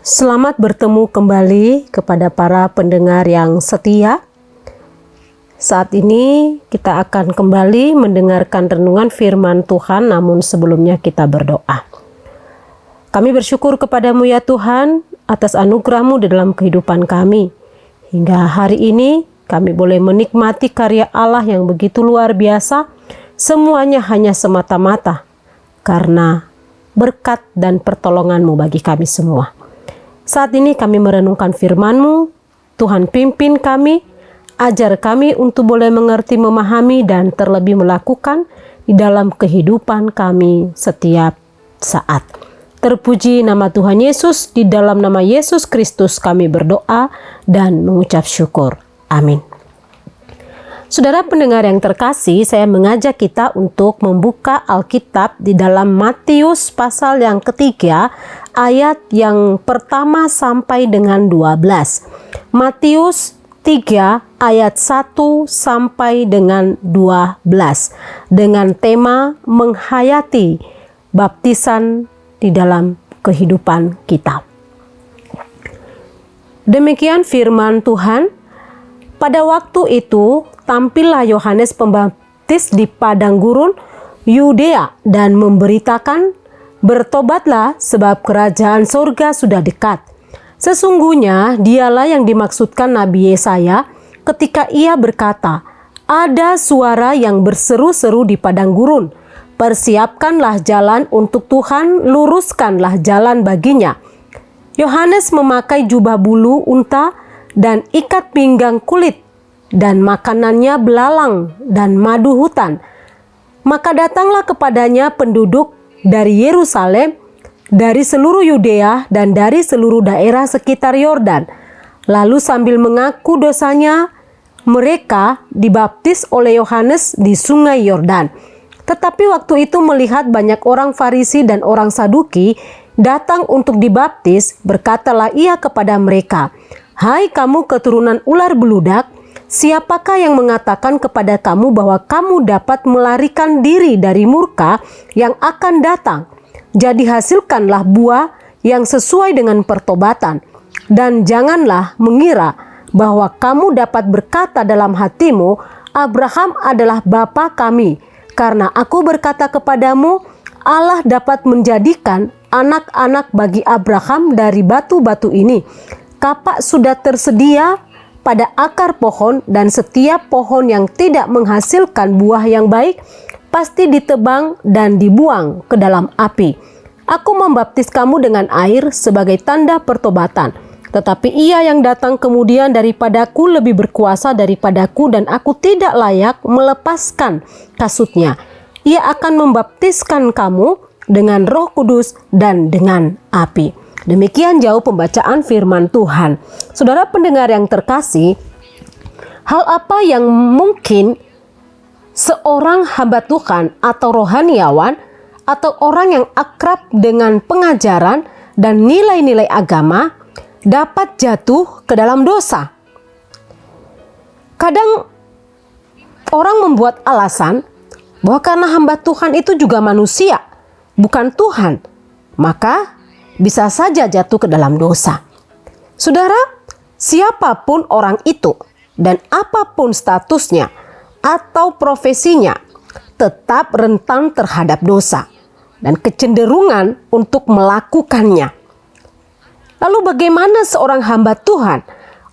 Selamat bertemu kembali kepada para pendengar yang setia. Saat ini kita akan kembali mendengarkan renungan firman Tuhan, namun sebelumnya kita berdoa. Kami bersyukur kepadamu ya Tuhan atas anugerah-Mu di dalam kehidupan kami. Hingga hari ini kami boleh menikmati karya Allah yang begitu luar biasa. Semuanya hanya semata-mata karena berkat dan pertolongan-Mu bagi kami semua. Saat ini kami merenungkan firman-Mu, Tuhan pimpin kami, ajar kami untuk boleh mengerti, memahami, dan terlebih melakukan di dalam kehidupan kami setiap saat. Terpuji nama Tuhan Yesus, di dalam nama Yesus Kristus kami berdoa dan mengucap syukur. Amin. Saudara pendengar yang terkasih, saya mengajak kita untuk membuka Alkitab di dalam Matius pasal yang ketiga, ayat yang pertama sampai dengan 12. Matius 3 ayat 1 sampai dengan 12 dengan tema menghayati baptisan di dalam kehidupan kita. Demikian firman Tuhan. Pada waktu itu tampillah Yohanes Pembaptis di padang gurun Yudea dan memberitakan, "Bertobatlah sebab kerajaan surga sudah dekat." Sesungguhnya dialah yang dimaksudkan Nabi Yesaya ketika ia berkata, "Ada suara yang berseru-seru di padang gurun, persiapkanlah jalan untuk Tuhan, luruskanlah jalan baginya." Yohanes memakai jubah bulu unta dan ikat pinggang kulit, dan makanannya belalang dan madu hutan. Maka datanglah kepadanya penduduk dari Yerusalem, dari seluruh Yudea, dan dari seluruh daerah sekitar Yordan. Lalu sambil mengaku dosanya, mereka dibaptis oleh Yohanes di sungai Yordan. Tetapi waktu itu melihat banyak orang Farisi dan orang Saduki datang untuk dibaptis, berkatalah ia kepada mereka, "Hai kamu keturunan ular beludak, siapakah yang mengatakan kepada kamu bahwa kamu dapat melarikan diri dari murka yang akan datang? Jadi hasilkanlah buah yang sesuai dengan pertobatan. Dan janganlah mengira bahwa kamu dapat berkata dalam hatimu, Abraham adalah bapa kami. Karena aku berkata kepadamu, Allah dapat menjadikan anak-anak bagi Abraham dari batu-batu ini. Kapak sudah tersedia pada akar pohon, dan setiap pohon yang tidak menghasilkan buah yang baik pasti ditebang dan dibuang ke dalam api. Aku membaptis kamu dengan air sebagai tanda pertobatan, tetapi ia yang datang kemudian daripadaku lebih berkuasa daripadaku, dan aku tidak layak melepaskan kasutnya. Ia akan membaptiskan kamu dengan Roh Kudus dan dengan api." Demikian jauh pembacaan firman Tuhan. Saudara pendengar yang terkasih, hal apa yang mungkin seorang hamba Tuhan atau rohaniawan atau orang yang akrab dengan pengajaran dan nilai-nilai agama dapat jatuh ke dalam dosa? Kadang orang membuat alasan bahwa karena hamba Tuhan itu juga manusia, bukan Tuhan, maka bisa saja jatuh ke dalam dosa. Saudara, siapapun orang itu dan apapun statusnya atau profesinya tetap rentan terhadap dosa dan kecenderungan untuk melakukannya. Lalu bagaimana seorang hamba Tuhan,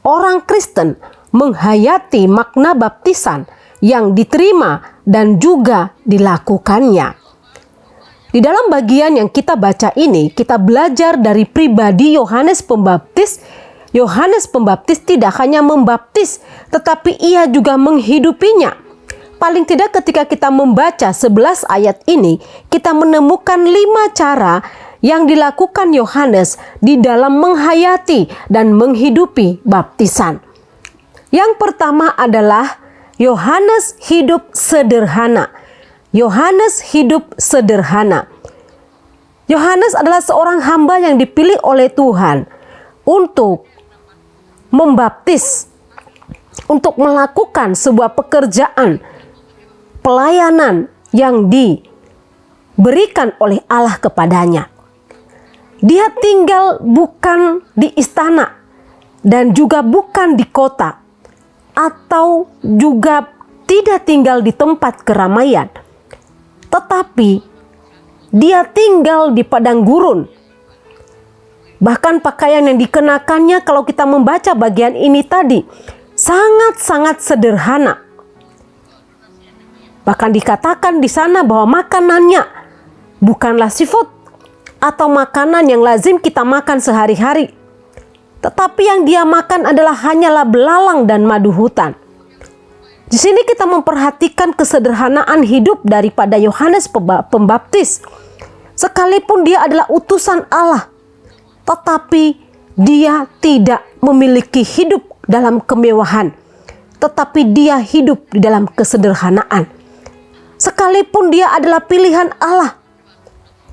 orang Kristen, menghayati makna baptisan yang diterima dan juga dilakukannya? Di dalam bagian yang kita baca ini, kita belajar dari pribadi Yohanes Pembaptis. Yohanes Pembaptis tidak hanya membaptis, tetapi ia juga menghidupinya. Paling tidak ketika kita membaca 11 ayat ini, kita menemukan 5 cara yang dilakukan Yohanes di dalam menghayati dan menghidupi baptisan. Yang pertama adalah Yohanes hidup sederhana. Yohanes hidup sederhana. Yohanes adalah seorang hamba yang dipilih oleh Tuhan untuk membaptis, untuk melakukan sebuah pekerjaan pelayanan yang diberikan oleh Allah kepadanya. Dia tinggal bukan di istana dan juga bukan di kota, atau juga tidak tinggal di tempat keramaian, tetapi dia tinggal di padang gurun. Bahkan pakaian yang dikenakannya, kalau kita membaca bagian ini tadi, sangat-sangat sederhana. Bahkan dikatakan di sana bahwa makanannya bukanlah seafood atau makanan yang lazim kita makan sehari-hari, tetapi yang dia makan adalah hanyalah belalang dan madu hutan. Di sini kita memperhatikan kesederhanaan hidup daripada Yohanes Pembaptis. Sekalipun dia adalah utusan Allah, tetapi dia tidak memiliki hidup dalam kemewahan, tetapi dia hidup di dalam kesederhanaan. Sekalipun dia adalah pilihan Allah,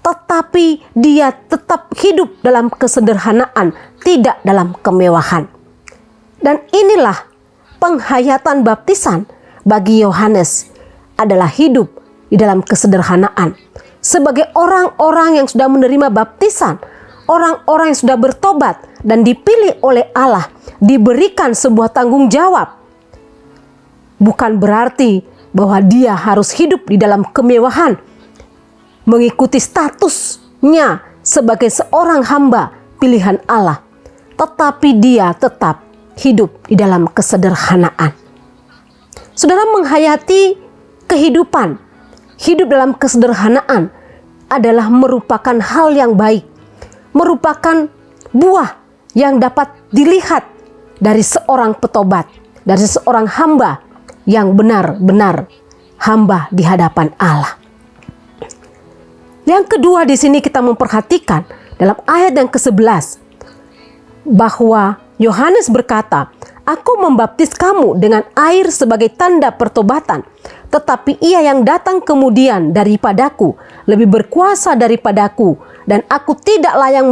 tetapi dia tetap hidup dalam kesederhanaan, tidak dalam kemewahan. Dan inilah penghayatan baptisan bagi Yohanes, adalah hidup di dalam kesederhanaan. Sebagai orang-orang yang sudah menerima baptisan, orang-orang yang sudah bertobat dan dipilih oleh Allah, diberikan sebuah tanggung jawab. Bukan berarti bahwa dia harus hidup di dalam kemewahan, mengikuti statusnya sebagai seorang hamba pilihan Allah, tetapi dia tetap hidup di dalam kesederhanaan. Saudara, menghayati kehidupan, hidup dalam kesederhanaan adalah merupakan hal yang baik, merupakan buah yang dapat dilihat dari seorang petobat, dari seorang hamba yang benar-benar hamba di hadapan Allah. Yang kedua, di sini kita memperhatikan dalam ayat yang ke-11 bahwa Yohanes berkata, "Aku membaptis kamu dengan air sebagai tanda pertobatan, tetapi Ia yang datang kemudian daripadaku lebih berkuasa daripadaku, dan aku tidak layak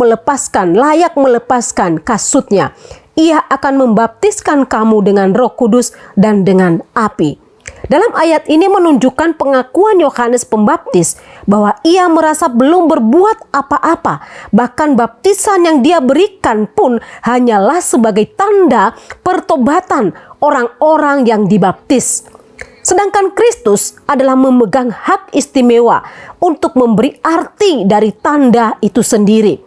melepaskan kasutnya. Ia akan membaptiskan kamu dengan Roh Kudus dan dengan api." Dalam ayat ini menunjukkan pengakuan Yohanes Pembaptis bahwa ia merasa belum berbuat apa-apa. Bahkan baptisan yang dia berikan pun hanyalah sebagai tanda pertobatan orang-orang yang dibaptis. Sedangkan Kristus adalah memegang hak istimewa untuk memberi arti dari tanda itu sendiri.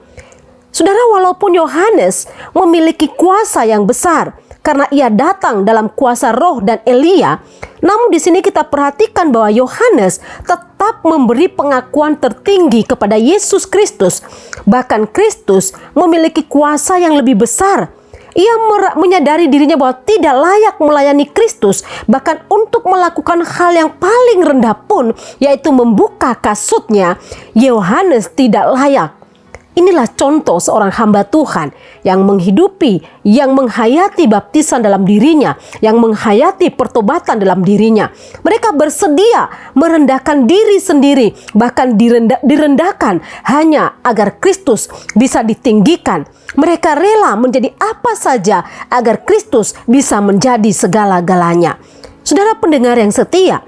Saudara, walaupun Yohanes memiliki kuasa yang besar karena ia datang dalam kuasa Roh dan Elia, namun di sini kita perhatikan bahwa Yohanes tetap memberi pengakuan tertinggi kepada Yesus Kristus. Bahkan Kristus memiliki kuasa yang lebih besar. Ia menyadari dirinya bahwa tidak layak melayani Kristus, bahkan untuk melakukan hal yang paling rendah pun, yaitu membuka kasutnya, Yohanes tidak layak. Inilah contoh seorang hamba Tuhan yang menghidupi, yang menghayati baptisan dalam dirinya, yang menghayati pertobatan dalam dirinya. Mereka bersedia merendahkan diri sendiri, bahkan direndahkan hanya agar Kristus bisa ditinggikan. Mereka rela menjadi apa saja agar Kristus bisa menjadi segala-galanya. Saudara pendengar yang setia,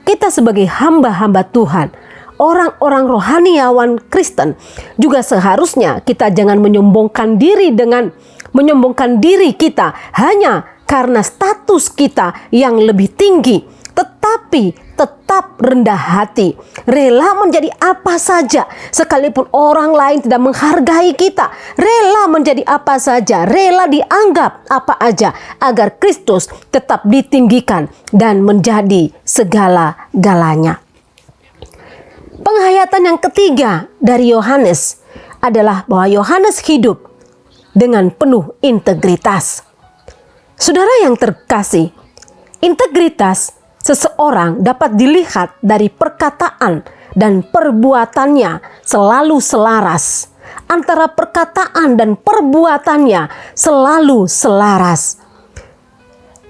kita sebagai hamba-hamba Tuhan, orang-orang rohaniawan Kristen, juga seharusnya kita jangan menyombongkan diri kita hanya karena status kita yang lebih tinggi, tetapi tetap rendah hati, rela menjadi apa saja sekalipun orang lain tidak menghargai kita, rela menjadi apa saja, rela dianggap apa aja agar Kristus tetap ditinggikan dan menjadi segala-galanya. Penghayatan yang ketiga dari Yohanes adalah bahwa Yohanes hidup dengan penuh integritas. Saudara yang terkasih, integritas seseorang dapat dilihat dari perkataan dan perbuatannya selalu selaras. Antara perkataan dan perbuatannya selalu selaras.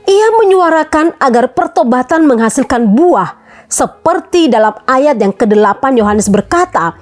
Ia menyuarakan agar pertobatan menghasilkan buah, seperti dalam ayat yang ke-8 Yohanes berkata,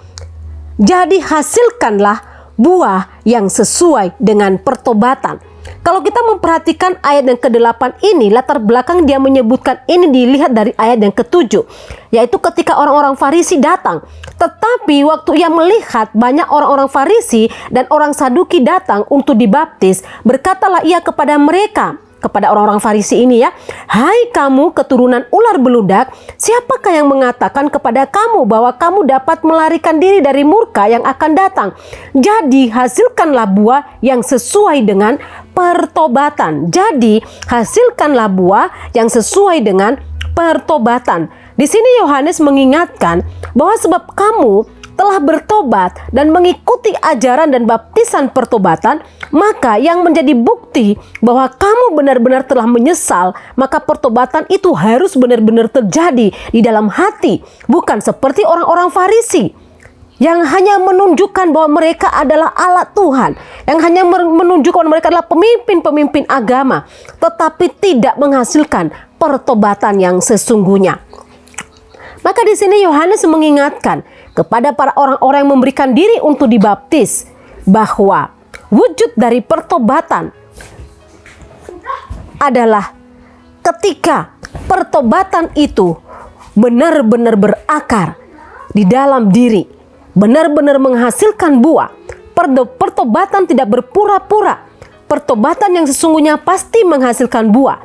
"Jadi hasilkanlah buah yang sesuai dengan pertobatan." Kalau kita memperhatikan ayat yang ke-8 ini, latar belakang dia menyebutkan ini dilihat dari ayat yang ke-7, yaitu ketika orang-orang Farisi datang. Tetapi waktu ia melihat banyak orang-orang Farisi dan orang Saduki datang untuk dibaptis, berkatalah ia kepada mereka, kepada orang-orang Farisi ini ya, "Hai kamu keturunan ular beludak, siapakah yang mengatakan kepada kamu bahwa kamu dapat melarikan diri dari murka yang akan datang? Jadi hasilkanlah buah yang sesuai dengan pertobatan." Jadi hasilkanlah buah yang sesuai dengan pertobatan. Di sini Yohanes mengingatkan bahwa sebab kamu telah bertobat dan mengikuti ajaran dan baptisan pertobatan, maka yang menjadi bukti bahwa kamu benar-benar telah menyesal, maka pertobatan itu harus benar-benar terjadi di dalam hati, bukan seperti orang-orang Farisi yang hanya menunjukkan bahwa mereka adalah alat Tuhan, yang hanya menunjukkan bahwa mereka adalah pemimpin-pemimpin agama, tetapi tidak menghasilkan pertobatan yang sesungguhnya. Maka di sini Yohanes mengingatkan kepada para orang-orang yang memberikan diri untuk dibaptis bahwa wujud dari pertobatan adalah ketika pertobatan itu benar-benar berakar di dalam diri, benar-benar menghasilkan buah. Pertobatan tidak berpura-pura. Pertobatan yang sesungguhnya pasti menghasilkan buah.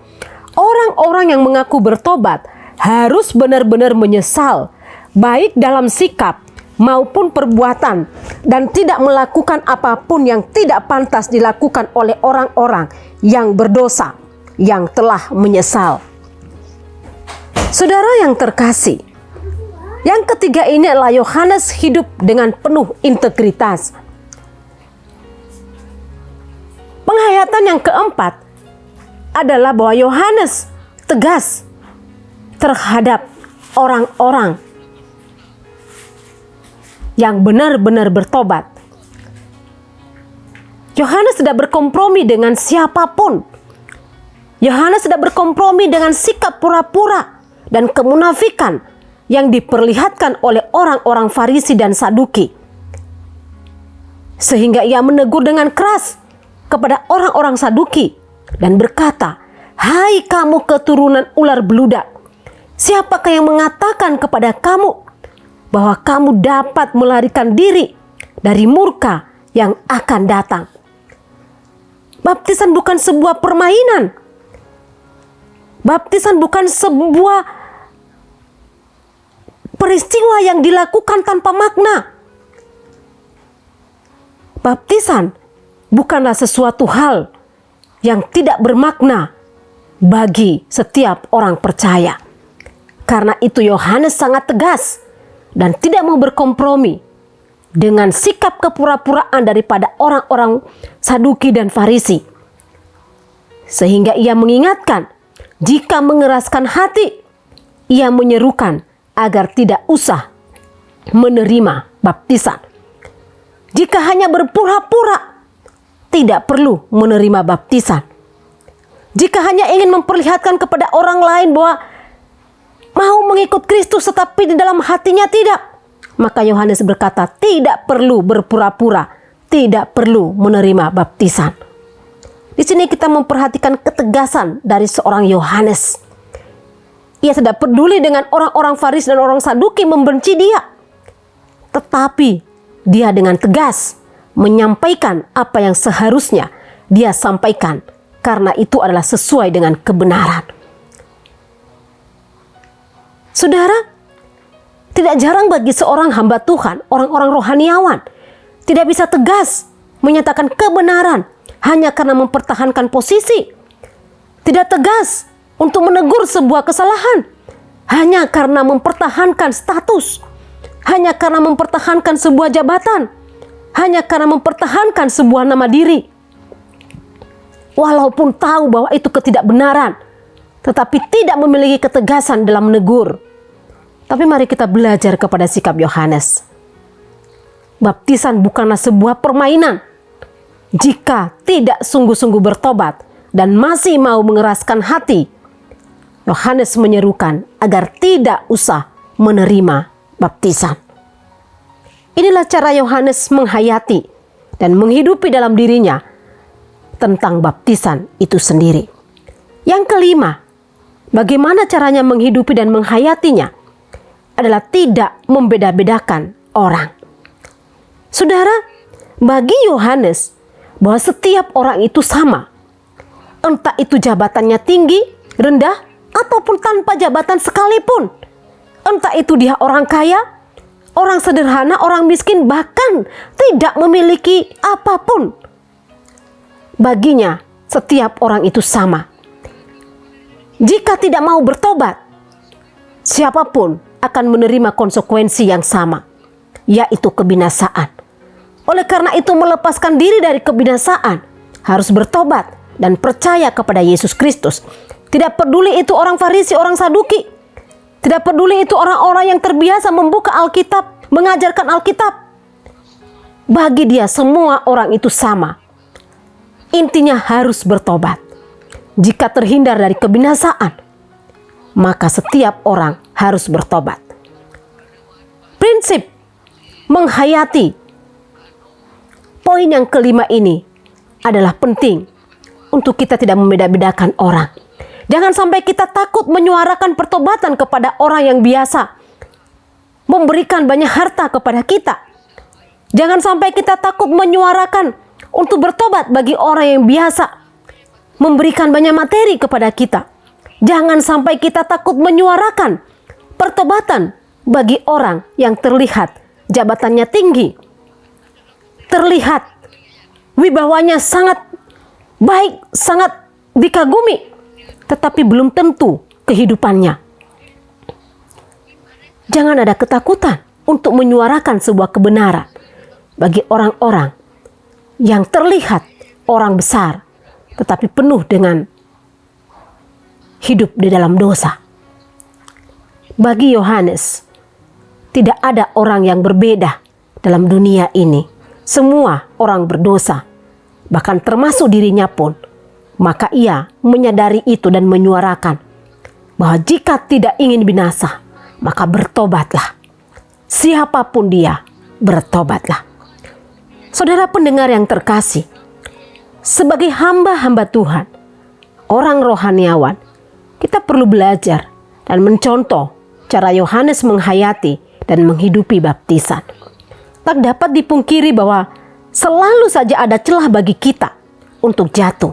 Orang-orang yang mengaku bertobat harus benar-benar menyesal, baik dalam sikap maupun perbuatan, dan tidak melakukan apapun yang tidak pantas dilakukan oleh orang-orang yang berdosa, yang telah menyesal. Saudara yang terkasih, yang ketiga ini adalah Yohanes hidup dengan penuh integritas. Penghayatan yang keempat adalah bahwa Yohanes tegas terhadap orang-orang yang benar-benar bertobat. Yohanes tidak berkompromi dengan siapapun. Yohanes tidak berkompromi dengan sikap pura-pura dan kemunafikan yang diperlihatkan oleh orang-orang Farisi dan Saduki. Sehingga ia menegur dengan keras kepada orang-orang Saduki dan berkata, "Hai kamu keturunan ular beludak, siapakah yang mengatakan kepada kamu bahwa kamu dapat melarikan diri dari murka yang akan datang?" Baptisan bukan sebuah permainan. Baptisan bukan sebuah peristiwa yang dilakukan tanpa makna. Baptisan bukanlah sesuatu hal yang tidak bermakna bagi setiap orang percaya. Karena itu Yohanes sangat tegas dan tidak mau berkompromi dengan sikap kepura-puraan daripada orang-orang Saduki dan Farisi. Sehingga ia mengingatkan, jika mengeraskan hati, ia menyerukan agar tidak usah menerima baptisan. Jika hanya berpura-pura, tidak perlu menerima baptisan. Jika hanya ingin memperlihatkan kepada orang lain bahwa mau mengikut Kristus tetapi di dalam hatinya tidak, maka Yohanes berkata tidak perlu berpura-pura, tidak perlu menerima baptisan. Di sini kita memperhatikan ketegasan dari seorang Yohanes. Ia tidak peduli dengan orang-orang Farisi dan orang Saduki membenci dia, tetapi dia dengan tegas menyampaikan apa yang seharusnya dia sampaikan, karena itu adalah sesuai dengan kebenaran. Saudara, tidak jarang bagi seorang hamba Tuhan, orang-orang rohaniawan, tidak bisa tegas menyatakan kebenaran hanya karena mempertahankan posisi. Tidak tegas untuk menegur sebuah kesalahan hanya karena mempertahankan status, hanya karena mempertahankan sebuah jabatan, hanya karena mempertahankan sebuah nama diri. Walaupun tahu bahwa itu ketidakbenaran, tetapi tidak memiliki ketegasan dalam menegur. Tapi mari kita belajar kepada sikap Yohanes. Baptisan bukanlah sebuah permainan. Jika tidak sungguh-sungguh bertobat dan masih mau mengeraskan hati, Yohanes menyerukan agar tidak usah menerima baptisan. Inilah cara Yohanes menghayati dan menghidupi dalam dirinya tentang baptisan itu sendiri. Yang kelima, bagaimana caranya menghidupi dan menghayatinya adalah tidak membeda-bedakan orang. Saudara, bagi Yohanes bahwa setiap orang itu sama. Entah itu jabatannya tinggi, rendah, ataupun tanpa jabatan sekalipun. Entah itu dia orang kaya, orang sederhana, orang miskin, bahkan tidak memiliki apapun. Baginya, setiap orang itu sama. Jika tidak mau bertobat, siapapun akan menerima konsekuensi yang sama, yaitu kebinasaan. Oleh karena itu, melepaskan diri dari kebinasaan, harus bertobat dan percaya kepada Yesus Kristus. Tidak peduli itu orang Farisi, orang Saduki. Tidak peduli itu orang-orang yang terbiasa membuka Alkitab, mengajarkan Alkitab. Bagi dia semua orang itu sama. Intinya harus bertobat. Jika terhindar dari kebinasaan, maka setiap orang harus bertobat. Prinsip menghayati poin yang kelima ini adalah penting untuk kita tidak membeda-bedakan orang. Jangan sampai kita takut menyuarakan pertobatan kepada orang yang biasa memberikan banyak harta kepada kita. Jangan sampai kita takut menyuarakan untuk bertobat bagi orang yang biasa memberikan banyak materi kepada kita. Jangan sampai kita takut menyuarakan pertobatan bagi orang yang terlihat jabatannya tinggi, terlihat wibawanya sangat baik, sangat dikagumi, tetapi belum tentu kehidupannya. Jangan ada ketakutan untuk menyuarakan sebuah kebenaran bagi orang-orang yang terlihat orang besar, tetapi penuh dengan hidup di dalam dosa. Bagi Yohanes, tidak ada orang yang berbeda dalam dunia ini. Semua orang berdosa, bahkan termasuk dirinya pun. Maka ia menyadari itu dan menyuarakan bahwa jika tidak ingin binasa, maka bertobatlah. Siapapun dia, bertobatlah. Saudara pendengar yang terkasih, sebagai hamba-hamba Tuhan, orang rohaniawan, kita perlu belajar dan mencontoh cara Yohanes menghayati dan menghidupi baptisan. Tak dapat dipungkiri bahwa selalu saja ada celah bagi kita untuk jatuh.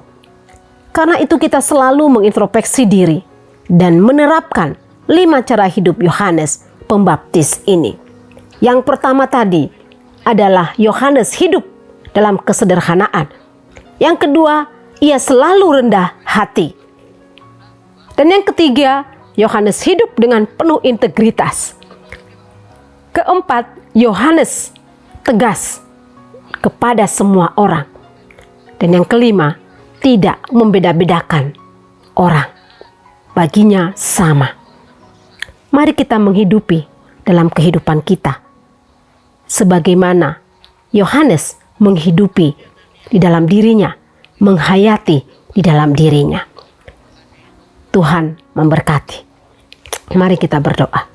Karena itu kita selalu mengintrospeksi diri dan menerapkan 5 cara hidup Yohanes Pembaptis ini. Yang pertama tadi adalah Yohanes hidup dalam kesederhanaan. Yang kedua, ia selalu rendah hati. Dan yang ketiga, Yohanes hidup dengan penuh integritas. Keempat, Yohanes tegas kepada semua orang. Dan yang kelima, tidak membeda-bedakan orang. Baginya sama. Mari kita menghidupi dalam kehidupan kita sebagaimana Yohanes menghidupi di dalam dirinya, menghayati di dalam dirinya. Tuhan memberkati. Mari kita berdoa.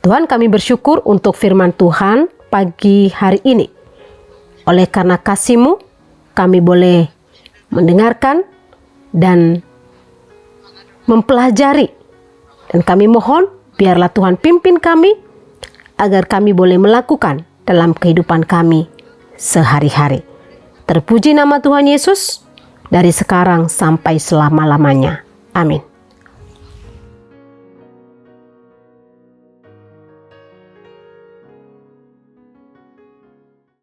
Tuhan, kami bersyukur untuk firman Tuhan pagi hari ini. Oleh karena kasih-Mu, kami boleh mendengarkan dan mempelajari. Dan kami mohon biarlah Tuhan pimpin kami agar kami boleh melakukan dalam kehidupan kami sehari-hari. Terpuji nama Tuhan Yesus dari sekarang sampai selama-lamanya. Amin.